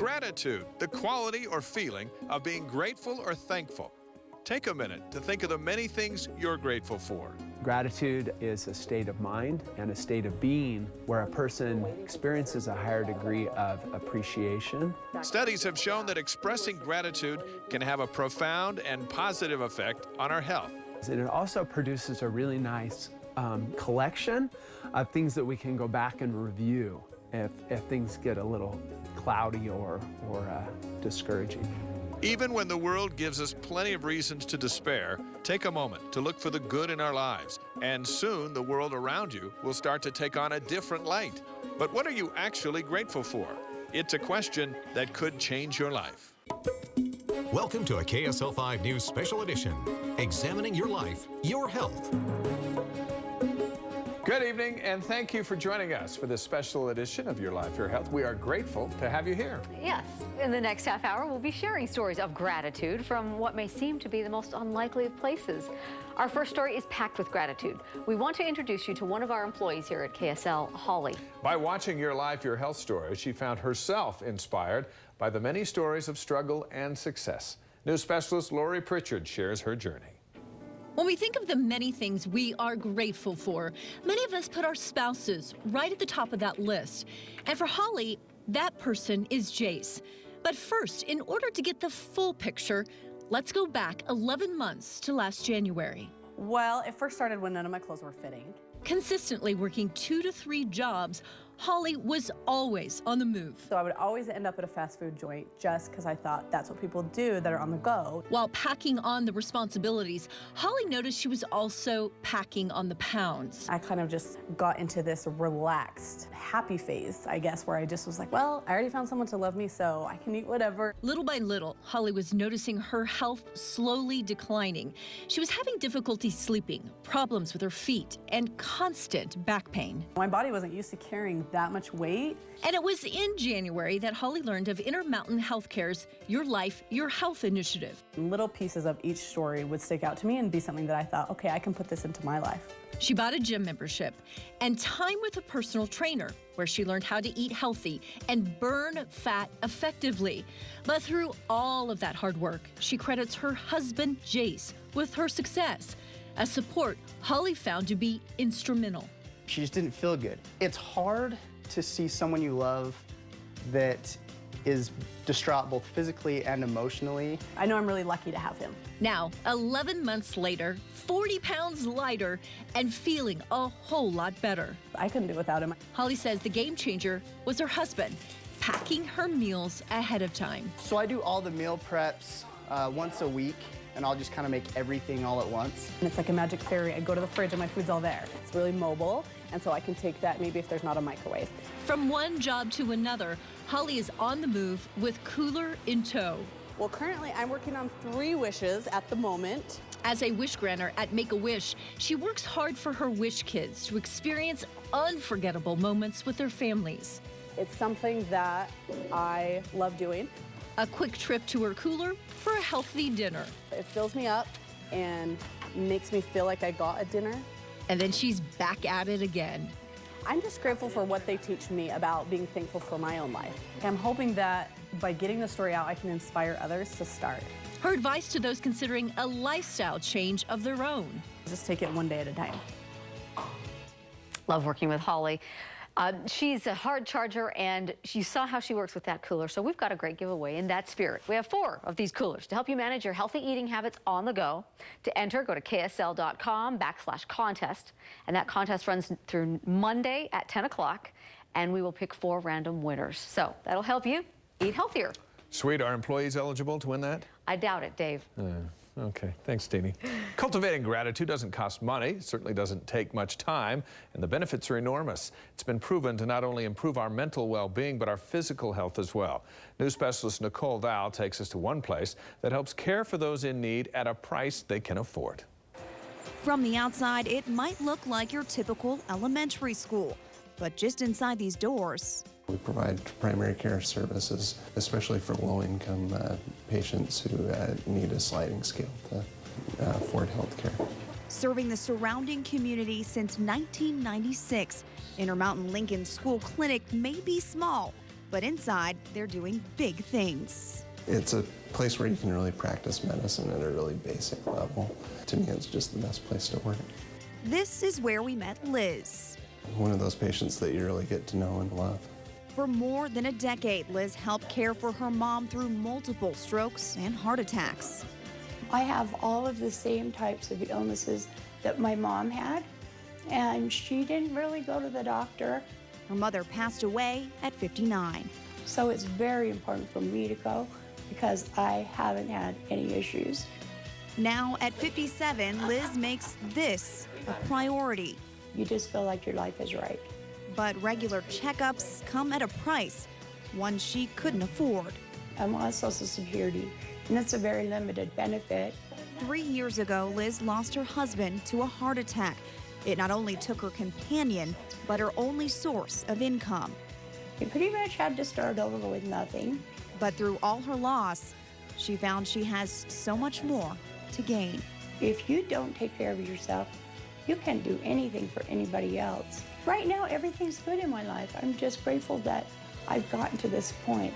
Gratitude, the quality or feeling of being grateful or thankful. Take a minute to think of the many things you're grateful for. Gratitude is a state of mind and a state of being where a person experiences a higher degree of appreciation. Studies have shown that expressing gratitude can have a profound and positive effect on our health. And it also produces a really nice collection of things that we can go back and review if things get a little cloudy or discouraging. Even when the world gives us plenty of reasons to despair, take a moment to look for the good in our lives, and soon the world around you will start to take on a different light. But what are you actually grateful for? It's a question that could change your life. Welcome to a KSL 5 News Special Edition, examining your life, your health. Good evening, and thank you for joining us for this special edition of Your Life, Your Health. We are grateful to have you here. Yes. In the next half hour, we'll be sharing stories of gratitude from what may seem to be the most unlikely of places. Our first story is packed with gratitude. We want to introduce you to one of our employees here at KSL, Holly. By watching Your Life, Your Health stories, she found herself inspired by the many stories of struggle and success. News specialist Lori Pritchard shares her journey. When we think of the many things we are grateful for, many of us put our spouses right at the top of that list. And for Holly, that person is Jace. But first, in order to get the full picture, let's go back 11 months to last January. Well, it first started when none of my clothes were fitting. Consistently working 2 to 3 jobs, Holly was always on the move. So I would always end up at a fast food joint just because I thought that's what people do that are on the go. While packing on the responsibilities, Holly noticed she was also packing on the pounds. I kind of just got into this relaxed, happy phase, I guess, where I just was like, well, I already found someone to love me, so I can eat whatever. Little by little, Holly was noticing her health slowly declining. She was having difficulty sleeping, problems with her feet, and constant back pain. My body wasn't used to carrying that much weight. And it was in January that Holly learned of Intermountain Healthcare's Your Life, Your Health initiative. Little pieces of each story would stick out to me and be something that I thought, okay, I can put this into my life. She bought a gym membership and time with a personal trainer, where she learned how to eat healthy and burn fat effectively. But through all of that hard work, she credits her husband, Jace, with her success, a support Holly found to be instrumental. She just didn't feel good. It's hard to see someone you love that is distraught both physically and emotionally. I know I'm really lucky to have him. Now, 11 months later, 40 pounds lighter and feeling a whole lot better. I couldn't do without him. Holly says the game changer was her husband, packing her meals ahead of time. So I do all the meal preps once a week, and I'll just kind of make everything all at once. And it's like a magic fairy. I go to the fridge and my food's all there. It's really mobile, and so I can take that maybe if there's not a microwave. From one job to another, Holly is on the move with cooler in tow. Well, currently I'm working on 3 wishes at the moment. As a wish granter at Make-A-Wish, she works hard for her wish kids to experience unforgettable moments with their families. It's something that I love doing. A quick trip to her cooler for a healthy dinner. It fills me up and makes me feel like I got a dinner. And then she's back at it again. I'm just grateful for what they teach me about being thankful for my own life. I'm hoping that by getting the story out, I can inspire others to start. Her advice to those considering a lifestyle change of their own. Just take it one day at a time. Love working with Holly. She's a hard charger, and you saw how she works with that cooler. So we've got a great giveaway in that spirit. We have 4 of these coolers to help you manage your healthy eating habits on the go. To enter, go to ksl.com/contest. And that contest runs through Monday at 10 o'clock, and we will pick 4 random winners. So that'll help you eat healthier. Sweet. Are employees eligible to win that? I doubt it, Dave. Okay, thanks, Teeny. Cultivating gratitude doesn't cost money, it certainly doesn't take much time, and the benefits are enormous. It's been proven to not only improve our mental well-being, but our physical health as well. News specialist Nicole Val takes us to one place that helps care for those in need at a price they can afford. From the outside, it might look like your typical elementary school, but just inside these doors, we provide primary care services, especially for low-income patients who need a sliding scale to afford health care. Serving the surrounding community since 1996, Intermountain Lincoln School Clinic may be small, But inside, they're doing big things. It's a place where you can really practice medicine at a really basic level. To me, it's just the best place to work. This is where we met Liz. One of those patients that you really get to know and love. For more than a decade, Liz helped care for her mom through multiple strokes and heart attacks. I have all of the same types of illnesses that my mom had, and she didn't really go to the doctor. Her mother passed away at 59. So it's very important for me to go because I haven't had any issues. Now at 57, Liz makes this a priority. You just feel like your life is right. But regular checkups come at a price, one she couldn't afford. I'm on Social Security, and it's a very limited benefit. 3 years ago, Liz lost her husband to a heart attack. It not only took her companion, but her only source of income. You pretty much had to start over with nothing. But through all her loss, she found she has so much more to gain. If you don't take care of yourself, you can't do anything for anybody else. Right now, everything's good in my life. I'm just grateful that I've gotten to this point.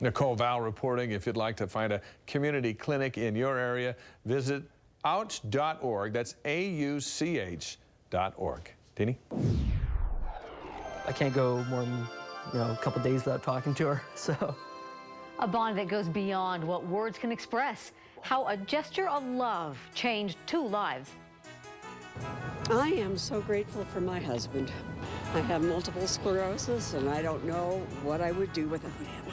Nicole Val reporting. If you'd like to find a community clinic in your area, visit ouch.org. That's AUCH.org. Dini? I can't go more than a couple days without talking to her, so. A bond that goes beyond what words can express. How a gesture of love changed 2 lives. I am so grateful for my husband. I have multiple sclerosis, and I don't know what I would do without him.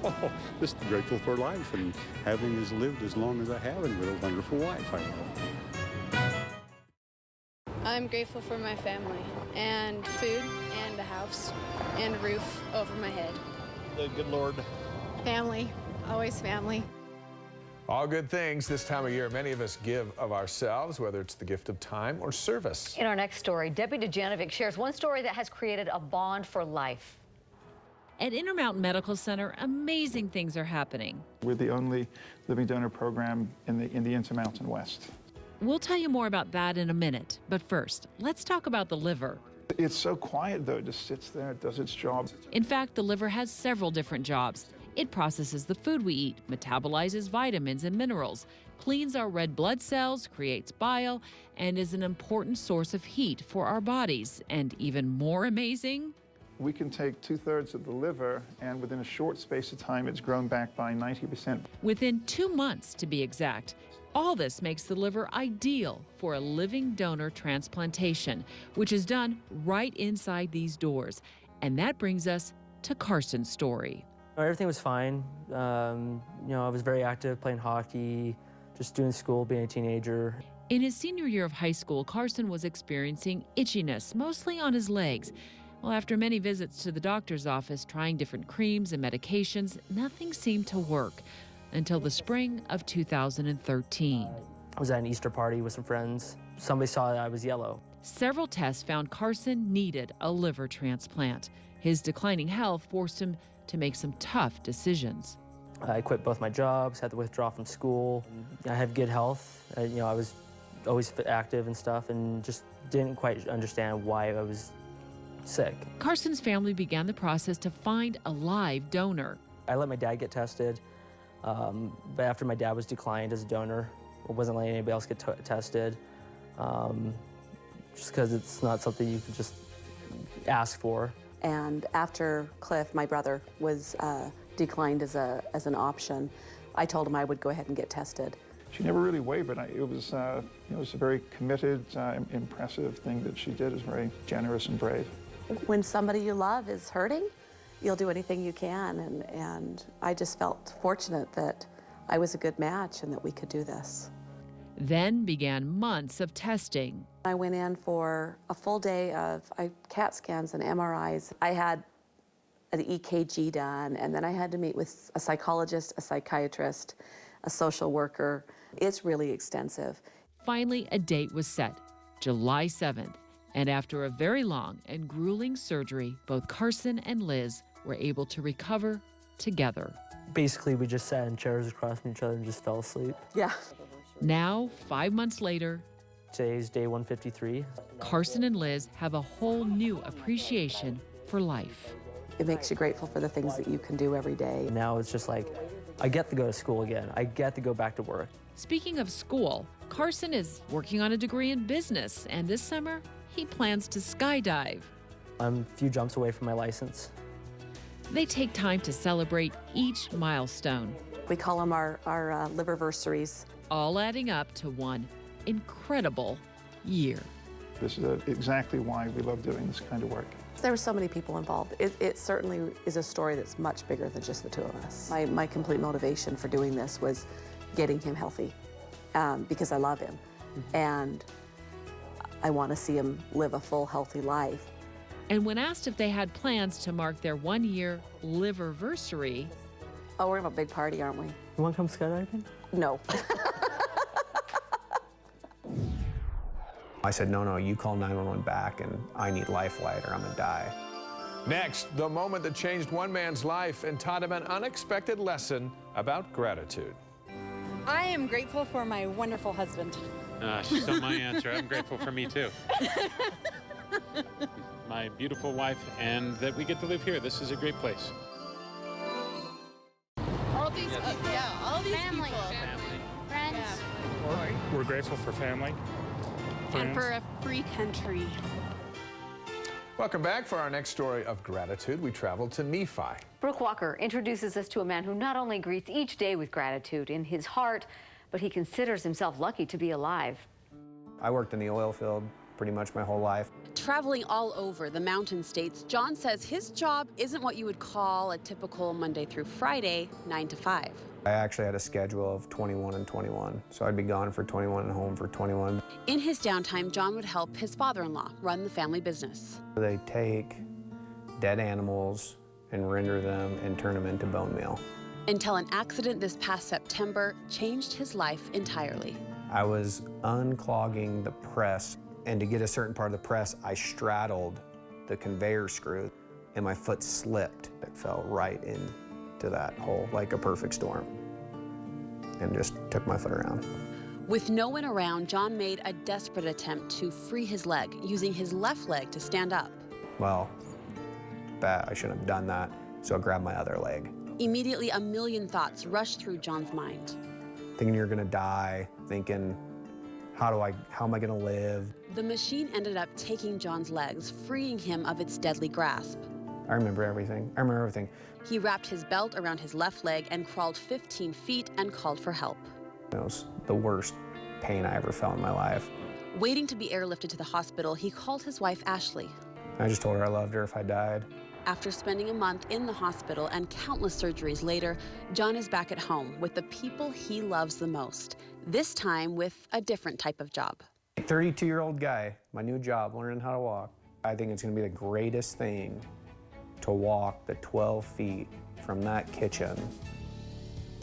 Oh, just grateful for life and having lived as long as I have and with a wonderful wife I love. I'm grateful for my family and food and a house and a roof over my head. The good Lord. Family, always family. All good things this time of year. Many of us give of ourselves, whether it's the gift of time or service. In our next story, Debbie Dujanovic shares one story that has created a bond for life. At Intermountain Medical Center, amazing things are happening. We're the only living donor program in the Intermountain West. We'll tell you more about that in a minute. But first, let's talk about the liver. It's so quiet, though. It just sits there, it does its job. In fact, the liver has several different jobs. It processes the food we eat, metabolizes vitamins and minerals, cleans our red blood cells, creates bile, and is an important source of heat for our bodies. And even more amazing, we can take 2/3 of the liver, and within a short space of time, it's grown back by 90%. Within 2 months, to be exact. All this makes the liver ideal for a living donor transplantation, which is done right inside these doors. And that brings us to Carson's story. Everything was fine. I was very active, playing hockey, just doing school, being a teenager. In his senior year of high school, Carson was experiencing itchiness, mostly on his legs. Well, after many visits to the doctor's office, trying different creams and medications, nothing seemed to work until the spring of 2013. I was at an Easter party with some friends. Somebody saw that I was yellow. Several tests found Carson needed a liver transplant. His declining health forced him to make some tough decisions. I quit both my jobs, had to withdraw from school. I have good health. I was always active and stuff, and just didn't quite understand why I was sick. Carson's family began the process to find a live donor. I let my dad get tested, but after my dad was declined as a donor, I wasn't letting anybody else get tested, just because it's not something you can just ask for. And after Cliff, my brother, was declined as an option, I told him I would go ahead and get tested. She never really wavered. It was a very committed, impressive thing that she did. It was very generous and brave. When somebody you love is hurting, you'll do anything you can, and I just felt fortunate that I was a good match and that we could do this. Then began months of testing. I went in for a full day of CAT scans and MRIs. I had an EKG done, and then I had to meet with a psychologist, a psychiatrist, a social worker. It's really extensive. Finally, a date was set, July 7th. And after a very long and grueling surgery, both Carson and Liz were able to recover together. Basically, we just sat in chairs across from each other and just fell asleep. Yeah. Now, 5 months later, today's day 153. Carson and Liz have a whole new appreciation for life. It makes you grateful for the things that you can do every day. Now it's just like, I get to go to school again. I get to go back to work. Speaking of school, Carson is working on a degree in business, and this summer, he plans to skydive. I'm a few jumps away from my license. They take time to celebrate each milestone. We call them our liverversaries. All adding up to one incredible year. This is exactly why we love doing this kind of work. There were so many people involved. It certainly is a story that's much bigger than just the two of us. My complete motivation for doing this was getting him healthy because I love him. And I want to see him live a full, healthy life. And when asked if they had plans to mark their one-year liverversary... Oh, we're having a big party, aren't we? You want to come skydiving? No. I said, no, you call 911 back, and I need life flight or I'm gonna die. Next, the moment that changed one man's life and taught him an unexpected lesson about gratitude. I am grateful for my wonderful husband. She stole my answer. I'm grateful for me, too. My beautiful wife, and that we get to live here. This is a great place. All these, all these family. Friends. We're grateful for family. And for a free country. Welcome back. For our next story of gratitude, we travel to Nephi. Brooke Walker introduces us to a man who not only greets each day with gratitude in his heart, but he considers himself lucky to be alive. I worked in the oil field pretty much my whole life. Traveling all over the Mountain States, John says his job isn't what you would call a typical Monday through Friday, 9 to 5. I actually had a schedule of 21 and 21, so I'd be gone for 21 and home for 21. In his downtime, John would help his father-in-law run the family business. They take dead animals and render them and turn them into bone meal. Until an accident this past September changed his life entirely. I was unclogging the press, and to get a certain part of the press, I straddled the conveyor screw, and my foot slipped. It fell right into that hole like a perfect storm, and just took my foot around. With no one around, John made a desperate attempt to free his leg, using his left leg to stand up. Well, I shouldn't have done that, so I grabbed my other leg. Immediately, a million thoughts rushed through John's mind. Thinking you're gonna die, thinking, how am I gonna live? The machine ended up taking John's legs, freeing him of its deadly grasp. I remember everything. I remember everything. He wrapped his belt around his left leg and crawled 15 feet and called for help. It was the worst pain I ever felt in my life. Waiting to be airlifted to the hospital, he called his wife, Ashley. I just told her I loved her if I died. After spending a month in the hospital and countless surgeries later, John is back at home with the people he loves the most, this time with a different type of job. 32-year-old guy, my new job, learning how to walk. I think it's gonna be the greatest thing to walk the 12 feet from that kitchen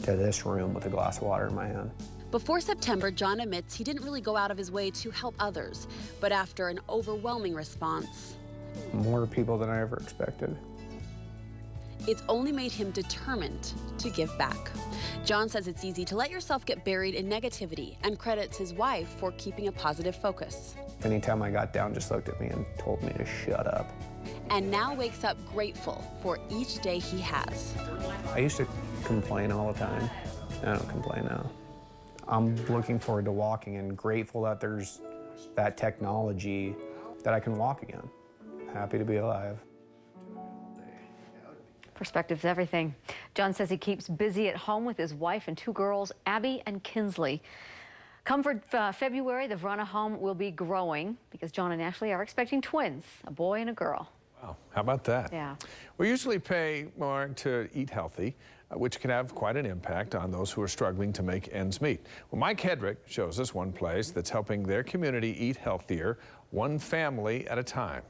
to this room with a glass of water in my hand. Before September, John admits he didn't really go out of his way to help others, but after an overwhelming response, more people than I ever expected. It's only made him determined to give back. John says it's easy to let yourself get buried in negativity and credits his wife for keeping a positive focus. Anytime I got down, just looked at me and told me to shut up. And now wakes up grateful for each day he has. I used to complain all the time. I don't complain now. I'm looking forward to walking and grateful that there's that technology that I can walk again. Happy to be alive. Perspective's everything. John says he keeps busy at home with his wife and two girls, Abby and Kinsley. Come for February, the Verona home will be growing because John and Ashley are expecting twins, a boy and a girl. Wow, how about that? Yeah. We usually pay more to eat healthy, which can have quite an impact on those who are struggling to make ends meet. Well, Mike Hedrick shows us one place that's helping their community eat healthier, one family at a time.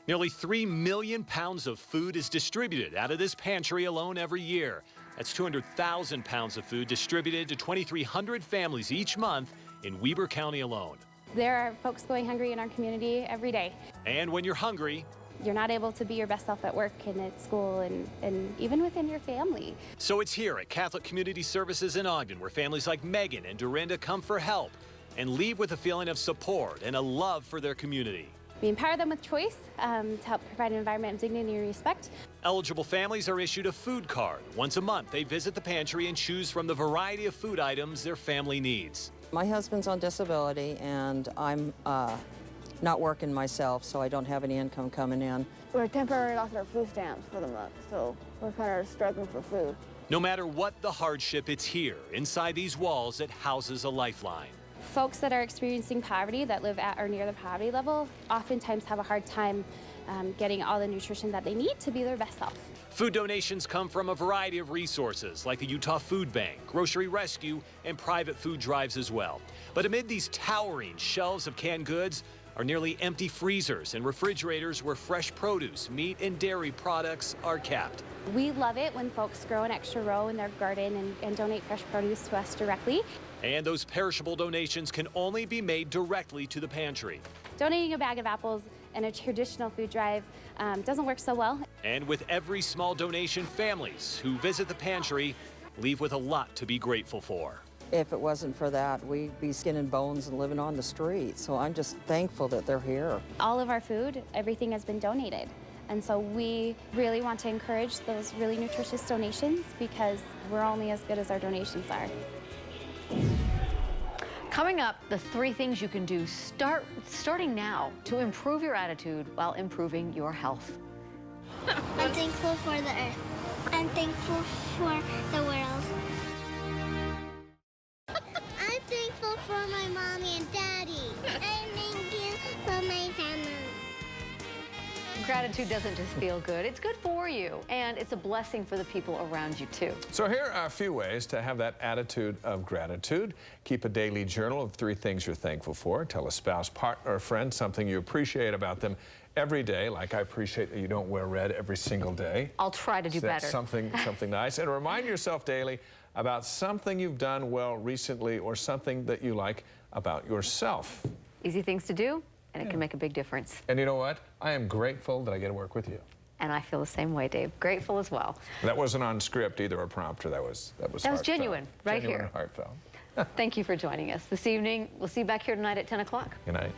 Nearly 3 million pounds of food is distributed out of this pantry alone every year. That's 200,000 pounds of food distributed to 2,300 families each month in Weber County alone. There are folks going hungry in our community every day. And when you're hungry, you're not able to be your best self at work and at school and even within your family. So it's here at Catholic Community Services in Ogden where families like Megan and Dorinda come for help and leave with a feeling of support and a love for their community. We empower them with choice to help provide an environment of dignity and respect. Eligible families are issued a food card. Once a month, they visit the pantry and choose from the variety of food items their family needs. My husband's on disability, and I'm not working myself, so I don't have any income coming in. We're temporarily lost our food stamps for the month, so we're kind of struggling for food. No matter what the hardship, it's here, inside these walls, that houses a lifeline. Folks that are experiencing poverty, that live at or near the poverty level, oftentimes have a hard time getting all the nutrition that they need to be their best self. Food donations come from a variety of resources, like the Utah Food Bank, Grocery Rescue, and private food drives as well. But amid these towering shelves of canned goods are nearly empty freezers and refrigerators where fresh produce, meat, and dairy products are kept. We love it when folks grow an extra row in their garden and donate fresh produce to us directly. And those perishable donations can only be made directly to the pantry. Donating a bag of apples in a traditional food drive doesn't work so well. And with every small donation, families who visit the pantry leave with a lot to be grateful for. If it wasn't for that, we'd be skin and bones and living on the street. So I'm just thankful that they're here. All of our food, everything has been donated. And so we really want to encourage those really nutritious donations because we're only as good as our donations are. Coming up, the 3 things you can do starting now to improve your attitude while improving your health. I'm thankful for the earth. I'm thankful for the world. I'm thankful for my mommy and daddy. I'm thankful for my family. Gratitude doesn't just feel good, it's good for you, and it's a blessing for the people around you too. So here are a few ways to have that attitude of gratitude. Keep a daily journal of 3 things you're thankful for. Tell a spouse, partner, or friend something you appreciate about them every day, like I appreciate that you don't wear red every single day. I'll try to do better. Something nice. And remind yourself daily about something you've done well recently or something that you like about yourself. Easy things to do, and it can make a big difference. And you know what? I am grateful that I get to work with you. And I feel the same way, Dave. Grateful as well. That wasn't on script either, or prompter. That was genuine, right genuine here. And heartfelt. Thank you for joining us this evening. We'll see you back here tonight at 10 o'clock. Good night.